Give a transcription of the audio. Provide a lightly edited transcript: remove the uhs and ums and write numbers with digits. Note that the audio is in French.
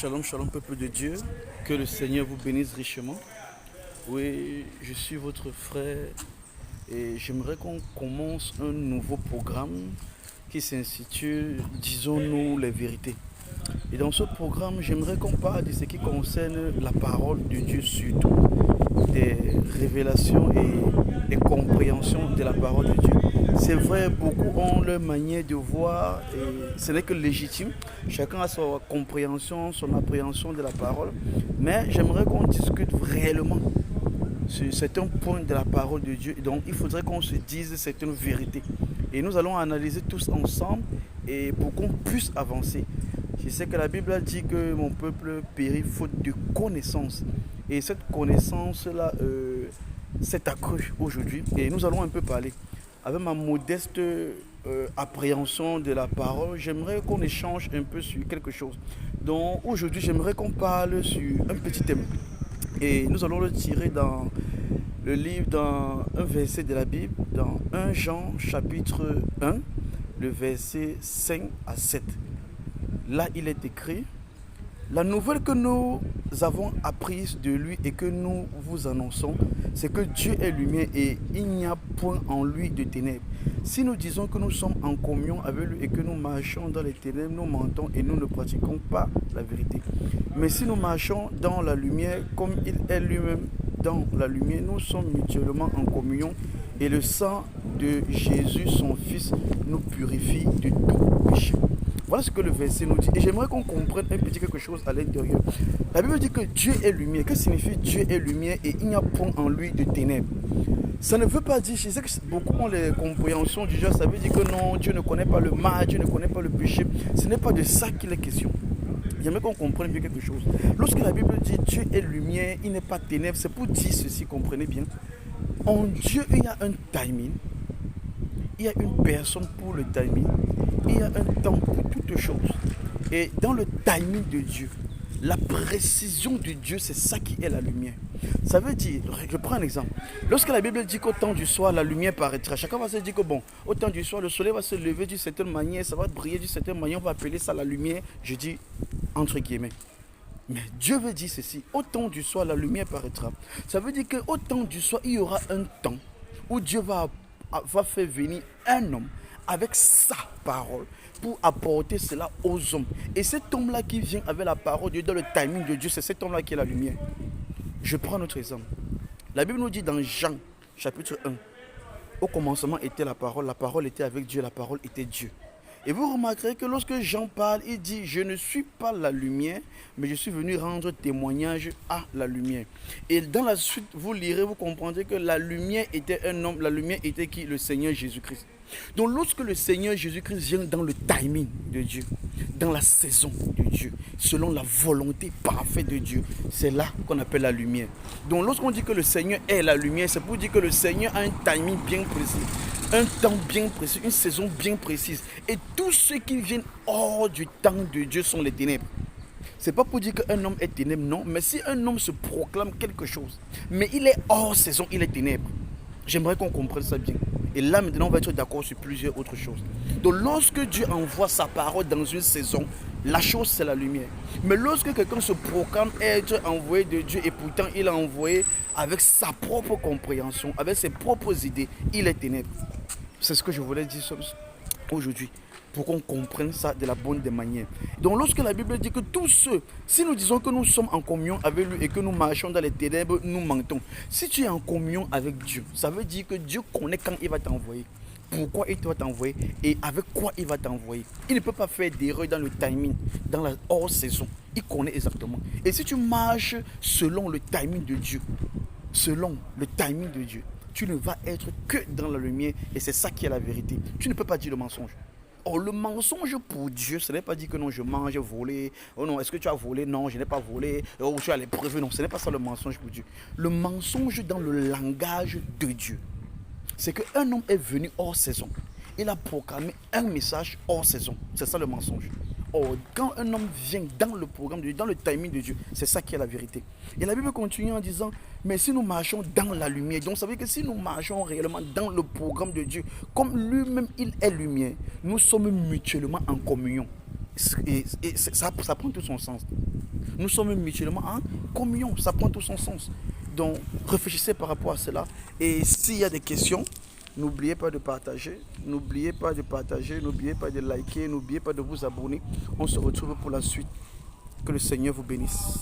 Shalom, shalom, peuple de Dieu. Que le Seigneur vous bénisse richement. Oui, je suis votre frère et j'aimerais qu'on commence un nouveau programme qui s'intitule Disons-nous les vérités. Et dans ce programme, j'aimerais qu'on parle de ce qui concerne la parole de Dieu surtout, des révélations et des compréhensions de la parole de Dieu. C'est vrai, beaucoup ont leur manière de voir et ce n'est que légitime. Chacun a sa compréhension, son appréhension de la parole. Mais j'aimerais qu'on discute réellement sur certains points de la parole de Dieu. Donc il faudrait qu'on se dise certaines vérités. Et nous allons analyser tous ensemble et pour qu'on puisse avancer. Je sais que la Bible a dit que mon peuple périt faute de connaissance. Et cette connaissance-là s'est accrue aujourd'hui. Et nous allons un peu parler. Avec ma modeste appréhension de la parole, j'aimerais qu'on échange un peu sur quelque chose. Donc aujourd'hui, j'aimerais qu'on parle sur un petit thème. Et nous allons le tirer dans le livre, dans un verset de la Bible, dans 1 Jean chapitre 1, le verset 5 à 7. Là, il est écrit: la nouvelle que nous avons apprise de lui et que nous vous annonçons, c'est que Dieu est lumière et il n'y a point en lui de ténèbres. Si nous disons que nous sommes en communion avec lui et que nous marchons dans les ténèbres, nous mentons et nous ne pratiquons pas la vérité. Mais si nous marchons dans la lumière, comme il est lui-même dans la lumière, nous sommes mutuellement en communion et le sang de Jésus, son Fils, nous purifie de tout péché. Voilà ce que le verset nous dit. Et j'aimerais qu'on comprenne un petit quelque chose à l'intérieur. La Bible dit que Dieu est lumière. Que signifie Dieu est lumière et il n'y a point en lui de ténèbres? Ça ne veut pas dire, je sais que beaucoup ont les compréhensions du genre, ça veut dire que non, Dieu ne connaît pas le mal, Dieu ne connaît pas le péché. Ce n'est pas de ça qu'il est question. J'aimerais qu'on comprenne bien quelque chose. Lorsque la Bible dit Dieu est lumière, il n'est pas ténèbres, c'est pour dire ceci, comprenez bien. En Dieu, il y a un timing. Il y a une personne pour le timing. Il y a un temps pour toutes choses. Et dans le timing de Dieu, la précision de Dieu, c'est ça qui est la lumière. Ça veut dire, je prends un exemple. Lorsque la Bible dit qu'au temps du soir, la lumière paraîtra, chacun va se dire que bon, au temps du soir, le soleil va se lever d'une certaine manière, ça va briller d'une certaine manière, on va appeler ça la lumière, je dis entre guillemets. Mais Dieu veut dire ceci: au temps du soir, la lumière paraîtra. Ça veut dire qu'au temps du soir, il y aura un temps où Dieu va faire venir un homme avec sa parole pour apporter cela aux hommes. Et cet homme-là qui vient avec la parole de Dieu dans le timing de Dieu, c'est cet homme-là qui est la lumière. Je prends notre exemple. La Bible nous dit dans Jean chapitre 1, au commencement était la parole était avec Dieu, la parole était Dieu. Et vous remarquerez que lorsque Jean parle, il dit: je ne suis pas la lumière, mais je suis venu rendre témoignage à la lumière. Et dans la suite, vous lirez, vous comprendrez que la lumière était un homme. La lumière était qui? Le Seigneur Jésus-Christ. Donc lorsque le Seigneur Jésus-Christ vient dans le timing de Dieu, dans la saison de Dieu, selon la volonté parfaite de Dieu, c'est là qu'on appelle la lumière. Donc lorsqu'on dit que le Seigneur est la lumière, c'est pour dire que le Seigneur a un timing bien précis, un temps bien précis, une saison bien précise. Et tous ceux qui viennent hors du temps de Dieu sont les ténèbres. C'est pas pour dire qu'un homme est ténèbre, non. Mais si un homme se proclame quelque chose, mais il est hors saison, il est ténèbre. J'aimerais qu'on comprenne ça bien. Et là, maintenant, on va être d'accord sur plusieurs autres choses. Donc, lorsque Dieu envoie sa parole dans une saison, la chose, c'est la lumière. Mais lorsque quelqu'un se proclame être envoyé de Dieu et pourtant il est envoyé avec sa propre compréhension, avec ses propres idées, il est ténèbre. C'est ce que je voulais dire aujourd'hui, pour qu'on comprenne ça de la bonne des manières. Donc lorsque la Bible dit que tous ceux, si nous disons que nous sommes en communion avec lui et que nous marchons dans les ténèbres, nous mentons. Si tu es en communion avec Dieu, ça veut dire que Dieu connaît quand il va t'envoyer, pourquoi il va t'envoyer et avec quoi il va t'envoyer. Il ne peut pas faire d'erreur dans le timing, dans la hors saison. Il connaît exactement. Et si tu marches selon le timing de Dieu, tu ne vas être que dans la lumière et c'est ça qui est la vérité. Tu ne peux pas dire le mensonge. Or, le mensonge pour Dieu, ce n'est pas dire que non, je mange, j'ai volé. Oh non, est-ce que tu as volé? Non, je n'ai pas volé. Oh, tu as les preuves. Non, ce n'est pas ça le mensonge pour Dieu. Le mensonge dans le langage de Dieu, c'est qu'un homme est venu hors saison. Il a proclamé un message hors saison. C'est ça le mensonge. Or, quand un homme vient dans le programme de Dieu, dans le timing de Dieu, c'est ça qui est la vérité. Et la Bible continue en disant: mais si nous marchons dans la lumière, donc ça veut dire que si nous marchons réellement dans le programme de Dieu, comme lui-même il est lumière, nous sommes mutuellement en communion. ça prend tout son sens. Nous sommes mutuellement en communion, ça prend tout son sens. Donc, réfléchissez par rapport à cela. Et s'il y a des questions, n'oubliez pas de partager, n'oubliez pas de liker, n'oubliez pas de vous abonner. On se retrouve pour la suite. Que le Seigneur vous bénisse.